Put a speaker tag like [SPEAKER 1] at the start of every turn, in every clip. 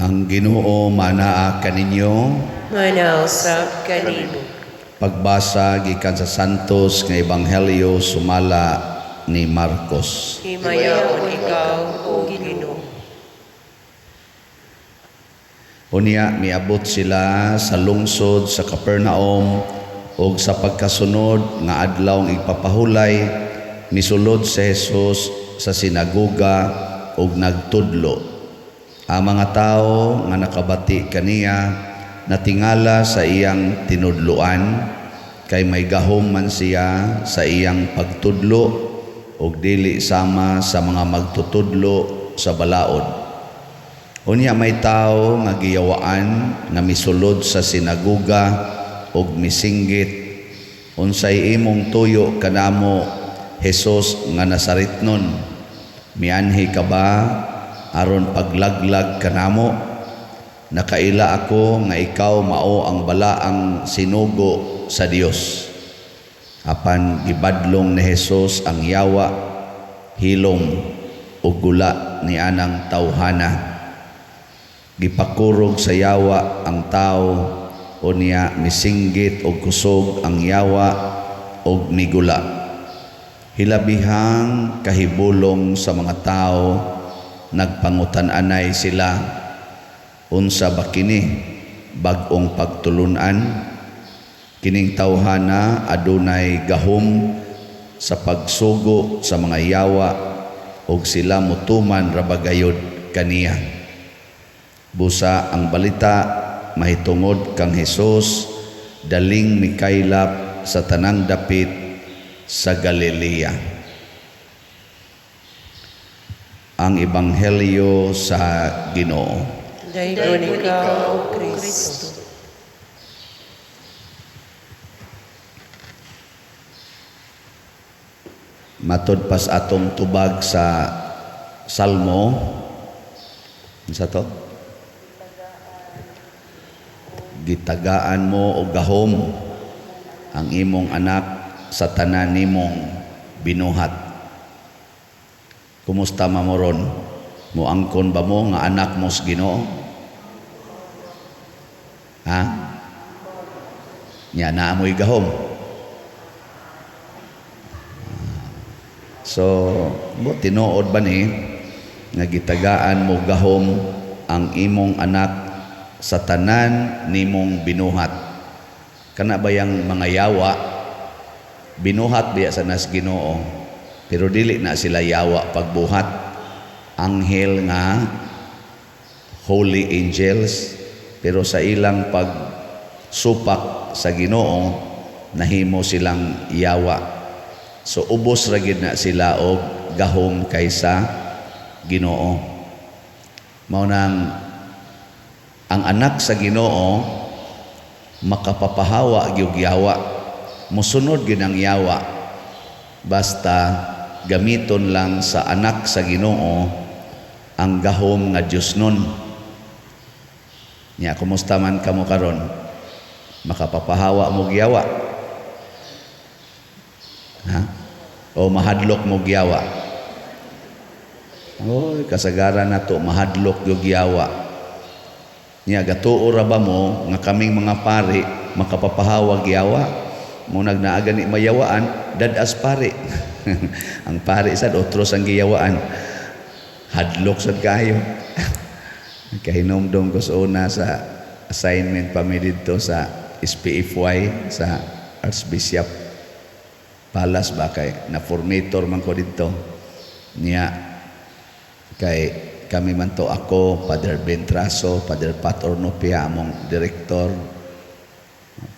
[SPEAKER 1] Ang Ginoo manaa kaninyo.
[SPEAKER 2] Manausap kanimo.
[SPEAKER 1] Pagbasa gikan sa Santos nga Ebanghelyo sumala ni Marcos.
[SPEAKER 2] Himayaon ikaw, O Ginoo.
[SPEAKER 1] Unya miabot sila sa lungsod sa Capernaum ug sa pagkasunod nga adlawng igpapahulay misulod si Jesus sa sinagoga ug nagtudlo. Ang mga tao nga nakabati kaniya natingala sa iyang tinudloan kay may gahom man siya sa iyang pagtudlo ug dili sama sa mga magtutudlo sa balaod. Unya may tao nga giyawaan nga misulod sa sinagoga ug misinggit, unsay imong tuyo kanamo, Jesus nga Nazaretnon? Mianhi ka ba aron paglaglag kanamo? Nakaila ako nga ikaw mao ang balaang sinugo sa Dios. Apan gibadlong ni Jesus ang yawa, hilom ug gula ni anang tawhana. Gipakurog sa yawa ang tao, unya misinggit og kusog ang yawa og migula. Hilabihang kahibulong sa mga tao, nagpangutan-anay sila, unsa ba kini bag-ong pagtulunan? Kining tawhana adunay gahom sa pagsugo sa mga yawa ug sila mutuman ra bagayod kaniya. Busa ang balita mahitungod kang Jesus daling mikaylap sa tanang dapit sa Galilea. Ang Ebanghelyo sa Ginoo.
[SPEAKER 2] Dayon ikaw, O Kristo.
[SPEAKER 1] Matod pas atong tubag sa Salmo, unsa to? Gitagaan mo o gahom ang imong anak sa tanan nimong binuhat. Kumusta mamoron? Muangkon ba mo nga anak mo sa Ginoo? Ha? Nya naa mo'y gahom. So, mo tinuod ba ni nga gitagaan mo gahom ang imong anak sa tanan nimong binuhat? Kana bayang mga yawa binuhat biya sa nas Ginoo, pero dili na sila yawa pagbuhat. Anghel nga, holy angels, pero sa ilang pagsupak sa Ginoo nahimo silang yawa. So ubos ra gid na sila og gahom kaysa Ginoo. Mao nang ang anak sa Ginoo makapapahawa gyud yawa, musunod gyud ang yawa, basta gamiton lang sa anak sa Ginoo ang gahom nga Diosnon. Nya kumusta man kamo karon? Makapapahawa mo yawa? Ha? O mahadlok mo yawa? Oy, kasagaran nato mahadlok gyud yawa. Nya gatuo ra ba mo nga kaming mga pari makapapahawag yawa? Mo nagnaaga ni mayawaan dadas pari. Ang pari sad otros ang giyawaan. Hadlok sad kayo. Kahinomdom ko sa una sa assignment pa mi didto sa SPFY sa Archbishop Palace ba kay na formator man ko didto. Nya kay kami man to, ako, Father Ben Traso, Father Pat Ornopia, among direktor,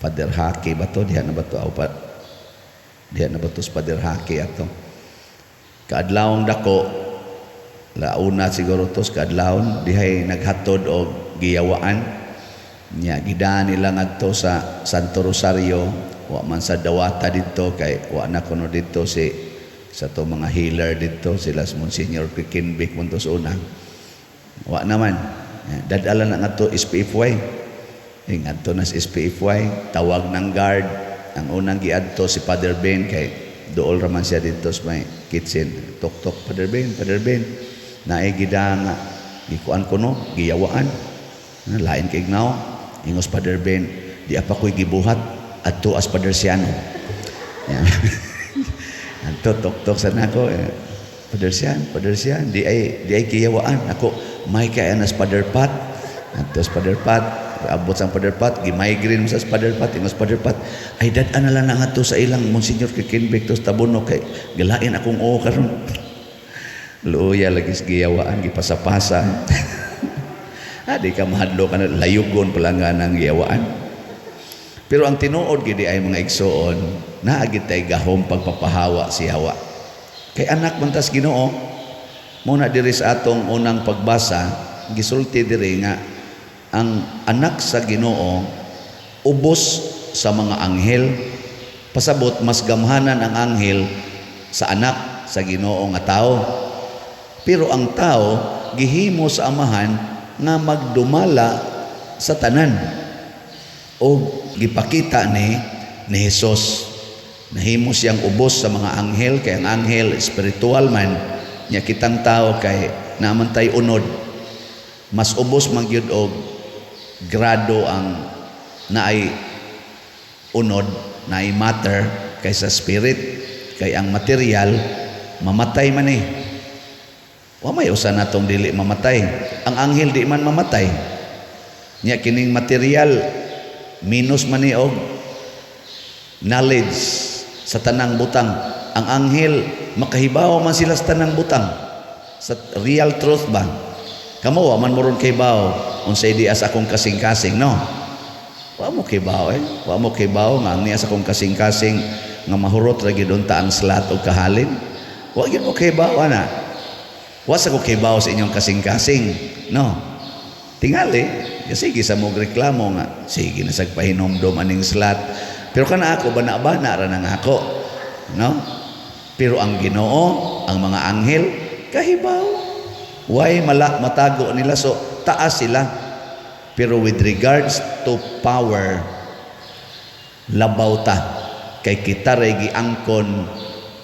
[SPEAKER 1] Father Haki ba to? Diha na ba to? Diha na ba to sa Father Haki ato? Kaadlawang dako, launa siguro to sa kaadlawon, dihay naghatod o giyawaan. Nya, gidaan nila ngadto sa Santo Rosario, wa man sa dawata dito, kay wa na kuno dito sa to mga healer dito, sila si Monsignor Kikinbik mo to sa una. Wa naman. Dadala na nga to SPFY. Ngadto na sa SPFY, tawag ng guard. Ang unang giadto si Father Ben kay dool raman siya dito sa may kitchen. Tok-tok, Father Ben, naay gida nga gikuan ko no, giyawaan. Lain kay ignaw, ingos Father Ben, di apa ko'y gibuhat adto as Father Siano. Adto tok-tok sa nako, Father Sian, di ay kiyawaan. Ako, may kaya nas Father Pat. Adto as Father Pat, abot sang Father Pat, gi-migraine mo sa Father Pat, ingos Father Pat, ay dad-an na lang nga to sa ilang Monsignor Kikinbek to sa Tabono kay galain akong oo karon. Luya lagi sa giyawaan, gipasa-pasa. Di ka mahadlo ka na, layugon pala nga ng giyawaan. Pero ang tinuod gidi ay mga igsoon, naagit tay gahom pagpapahawa si Hawa. Kay anak man tas Ginoo, muna diri sa atong unang pagbasa, gisulti diri nga ang anak sa Ginoo ubos sa mga anghel. Pasabot mas gamhanan ang anghel sa anak sa Ginoo nga tao. Pero ang tao gihimo sa amahan nga magdumala sa tanan o gipakita ni Hesus. Nahimo siyang ubos sa mga anghel, kay ang anghel spiritual man, nya kitang tao kay namantay unod, mas ubos man gyud og grado ang naay unod, naay matter kaysa spirit. Kay ang material mamatay man eh. Wa may usa natong dili mamatay. Ang anghel di man mamatay. Nya kining material minus man ni og knowledge sa tanang butang. Ang anghel makahibaw man sila sa tanang butang. Sa real truth ba? Kamo wa man moron kaybaw unsay di as akong kasing-kasing, no? Wa mo kaybaw Wa mo kaybaw nga ang niya sa akong kasing-kasing nga mahurot ra gid unta ang slat o kahalin. Wa gyud mo kaybaw ana. Wa sa ko kaybaw sa inyong kasing-kasing, no? Tingali, sige sa mong reklamo nga, sige na sagpahinomdom aning slat. Pero kana ako, bana-bana ra nang ako, no? Pero ang Ginoo, ang mga anghel, kahibaw. Why matago nila? So, taas sila. Pero with regards to power, labaw ta. Kay kita ray giangkon,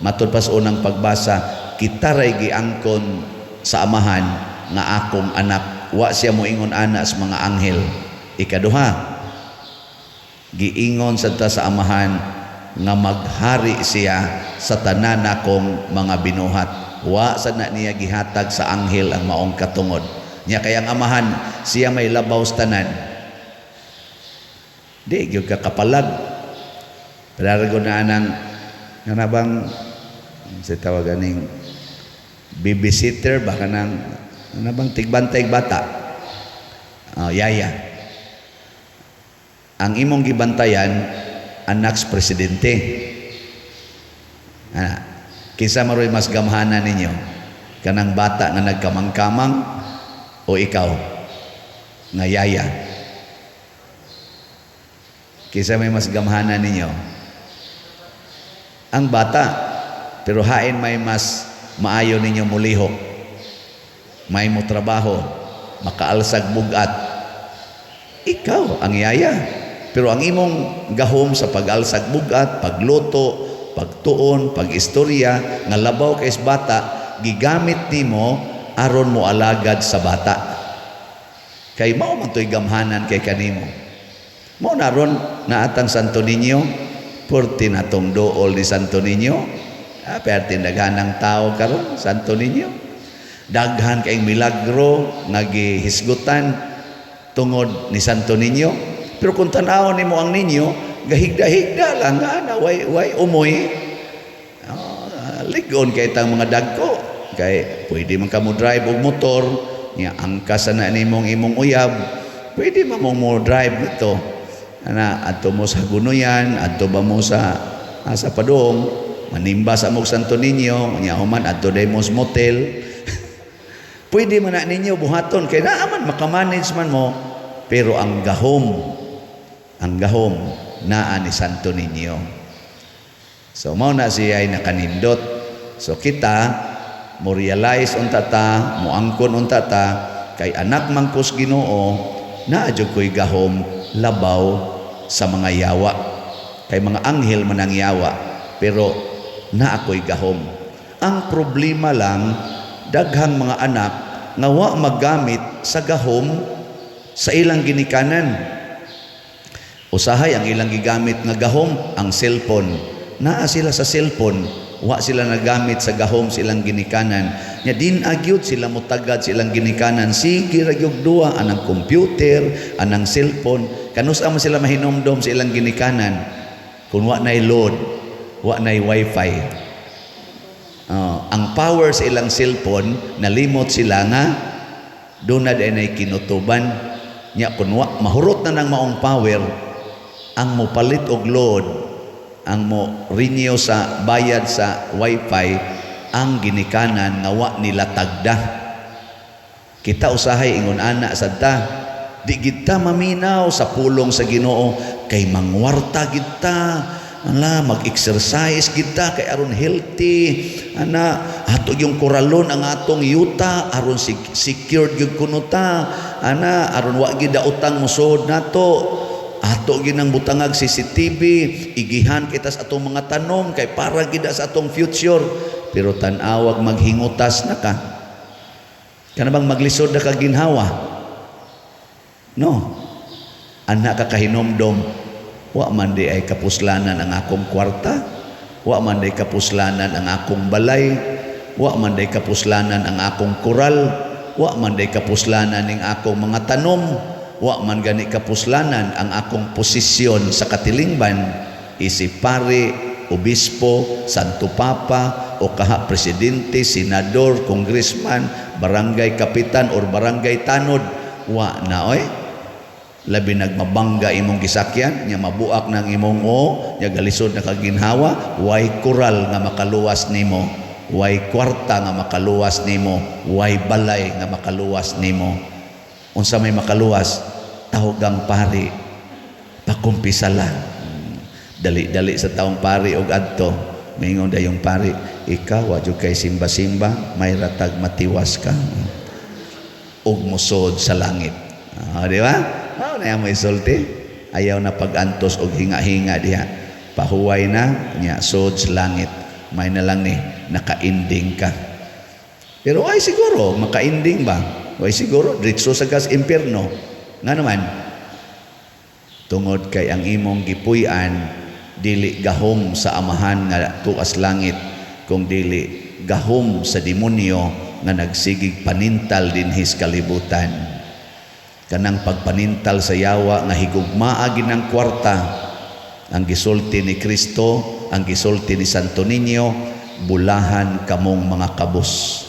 [SPEAKER 1] matud pa sa unang pagbasa, kita ray giangkon sa amahan nga akong anak. Wa siya moingon ana sa mga anghel. Ikaduha, giingon sa amahan nga maghari siya sa tanan akong mga binuhat. Wa sa na niya gihatag sa anghel ang maong katungod. Nya kay ang amahan siya may labaw sa tanan. Di gyud ka kapalag. Padaragon na anang nga bang sa tawagan babysitter baka nang bang tigbantay bata. Yaya. Ang imong gibantayan anak sa presidente. Kinsa maroy mas gamhanan ninyo? Kanang bata nga nagkamang-kamang o ikaw nga yaya? Kinsa may mas gamhanan ninyo? Ang bata, pero hain may mas maayo ninyo mulihok, may mo trabaho, makaalsag bugat. Ikaw ang yaya. Pero ang imong gahom sa pag-alsag bugat, pagluto, pagtuon, pag-istorya, nga labaw kay bata, gigamit nimo aron mo alagad sa bata. Kay mao man to'y gamhanan kay kanimo. Mao naron naatang Santo Niño, purti natong dool ni Santo Niño. Perti daghanang tao karon Santo Niño. Daghan kay milagro nga gihisgutan tungod ni Santo Niño. Pero kung tanaw nimo ang ninyo, gahigda-higda lang nga way umoy. Ligon kay tang mga dagko. Kay pwede man ka mo drive og motor, nya angkas na nimong imong uyab. Pwede man mo drive nito. Adto mo sa Gunuyan, adto ba mo sa Padong, manimba sa mong Santo Niño, nya human adto day mo sa motel. Pwede man na ninyo buhaton kay naaman makamanage man mo, pero ang gahom naa ni Santo Niño. So mao na siya ay nakanindot. So kita mo realize unta ta, mo angkon unta ta kay anak mangkos Ginoo, naa jud koy gahom labaw sa mga yawa. Kay mga anghel man ang yawa, pero naa koy gahom. Ang problema lang, daghang mga anak nga wa magamit sa gahom sa ilang ginikanan. Usahay ang ilang gigamit nga gahom, ang cellphone. Naa sila sa cellphone, wa sila nagamit sa gahom silang ginikanan. Nya din agyud sila mutagad silang ginikanan. Sige ra gyud duwa anang computer, anang cellphone. Kanus-a man sila mahinomdom sa ilang ginikanan. Kung wa nay load, wa nay wifi. Ang power sa ilang cellphone, nalimot sila nga doon na ay kinutuban. Nya kung mahurot na ng maong power, ang mo palit og load, ang mo renew sa bayad sa wifi, ang ginikanan nga wa nila tagda. Kita usahay ingon ana sadta, di kita maminaw sa pulong sa Ginoo kay mangwarta kita. Ala, mag-exercise kita kay aron healthy. Ana, ato yung koralon ang atong yuta aron secured gyud kuno ta. Ana, aron wa gid utang musod nato. Ato ginang butangag CCTV, igihan kita sa atong mga tanom kay para gid sa atong future. Pero tan-awag maghingutas na ka. Kana bang maglisod na ka ginhawa? No. Ana ka kahinomdom, wa man di ay kapuslanan ang akong kwarta, wa man di kapuslanan ang akong balay, wa man di kapuslanan ang akong koral, wa man di kapuslanan ning akong mga tanom, wa man gani kapuslanan ang akong posisyon sa katilingban, isip pare, obispo, santo papa, o kaha presidente, senador, congressman, barangay kapitan or barangay tanod, wa na oy. Labi nagmabangga imong gisakyan, nya mabuak ng imong nya galisod na kaginhawa, way koral nga makaluwas nimo, way kwarta nga makaluwas nimo, way balay nga makaluwas nimo. Unsa may makaluwas, tahogang pari, pakumpisala. Dali-dali sa taong pari og adto, mingon dayong pari, ikaw wadyo kay simba-simba, may ratag matiwas ka. Og musod sa langit. Di ba? Na mo isulti, ayaw na pagantos og hinga-hinga diha. Pahuway na nya sod sa langit. May na lang ni naka-ending ka. Pero ay siguro maka-ending ba? Ay siguro diretso sa gas impierno. Nga naman, tungod kay ang imong gipuy-an dili gahom sa amahan nga tuas langit, kung dili gahom sa demonyo nga nagsigig panintal dinhis kalibutan. Kanang pagpanintal sa yawa nga higugmaa ginang kwarta, ang gisulti ni Kristo, ang gisulti ni Santo Niño, bulahan kamong mga kabus.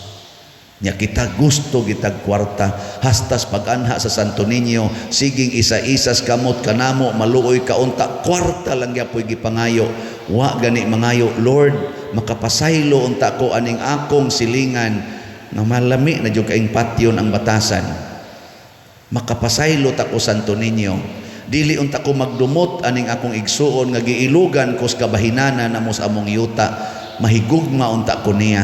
[SPEAKER 1] Nya kita gusto gitag kwarta, hastas pag-anha sa Santo Niño, siging isa-isas kamot kanamo, maluoy kaunta, kwarta lang yapoy gipangayo. Wa gani mangayo, Lord, makapasaylo unta ko aning akong silingan, nga malami na jud kaing patyon ang batasan. Makapasaylo ta ko Santo Niño, dili unta ko magdumot aning akong igsuon nga giilugan ko sa kabahinana namo sa among yuta, mahigugma unta ko niya.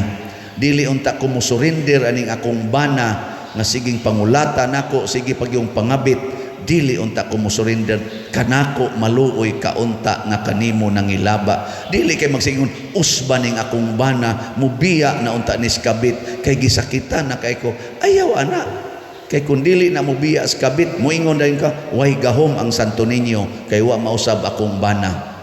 [SPEAKER 1] Dili unta ko musurinder aning akong bana nga siging pangulata nako, sige pag yung pangabit, dili unta ko musurinder kanako, maluoy kaunta nga kanimo nangilaba. Dili kay magsingon usba ning akong bana, mubiya na unta nis kabit kay gisakitan na kay ko. Ayaw ana. Kay kung dili na mo biya sa kabit, muingon dayon ka, way gahom ang Santo Niño, kay wa mausab akong bana.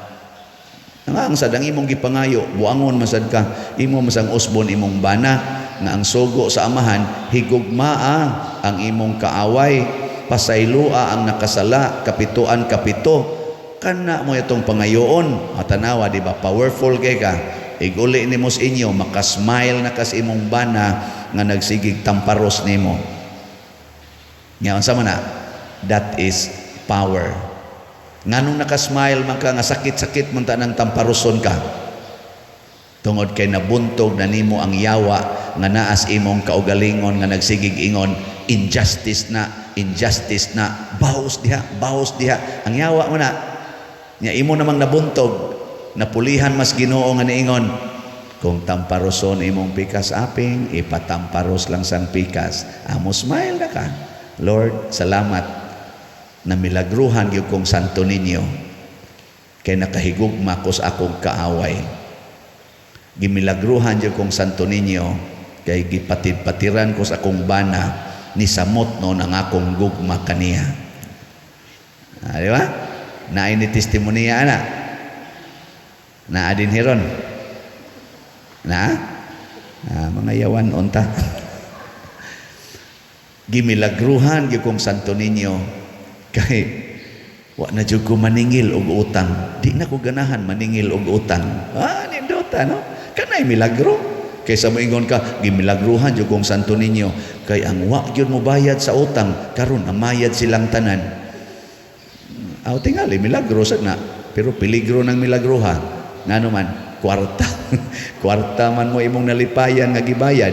[SPEAKER 1] Ang sadang imong gipangayo, buangon masad ka, imo masang usbon imong bana, nga ang sugo sa amahan, higugmaa ang imong kaaway, pasaylua ang nakasala, kapituan kapito. Kana mo itong pangayoon, matanawa, di ba? Powerful kay ka. Iguli ni mos inyo, makasmile na kas imong bana, nga nagsigig tamparos nimo. Ngayon sa mana, that is power. Nganong nakasmile man ka, nga sakit-sakit man ta ng tamparuson ka, tungod kay nabuntog na nimo ang yawa nga naas imong kaugalingon nga nagsigig ingon, injustice na, bahos diha, ang yawa mo na, nya imo namang nabuntog, napulihan mas Ginoo nga niingon, kung tamparuson imong pikas aping, ipatamparos lang sang pikas, amo smile na ka. Lord, salamat na milagruhan yung kong Santo Niño kay nakahigugma ko sa akong kaaway. Gimilagruhan yung kong Santo Niño kay gipatid-patiran ko sa akong bana nisamot no ang akong gugma kaniya. Di ba? Na ini testimonya ana. Na adin hiron. Na? Mga yawan unta. Gimilagruhan gyud kong Santo Niño kay wa na jud ko maningil og utang. Di na ko ganahan maningil og utang. Nindota no? Kanay milagro. Kaysa moingon ka, gimilagruhan jud kong Santo Niño kay ang wa gyud mo bayad sa utang karon namayad silang tanan. Tingali milagro sad na, pero peligro ng milagruha. Ngano man kwarta. Kwarta man mo imong nalipayan nga gibayad.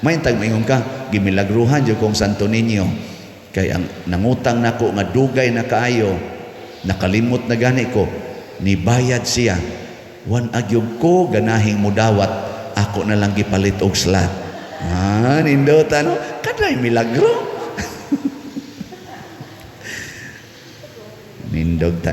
[SPEAKER 1] May tag moingon ka, gimilagruhan jud kong Santo Niño kay ang nangutang nako nga dugay na kaayo, nakalimot na gani ko, nibayad siya. Wan agyog ko ganahing mudawat, ako na lang gipalit og slat. Nindota no? Kanay milagro. Nindog ta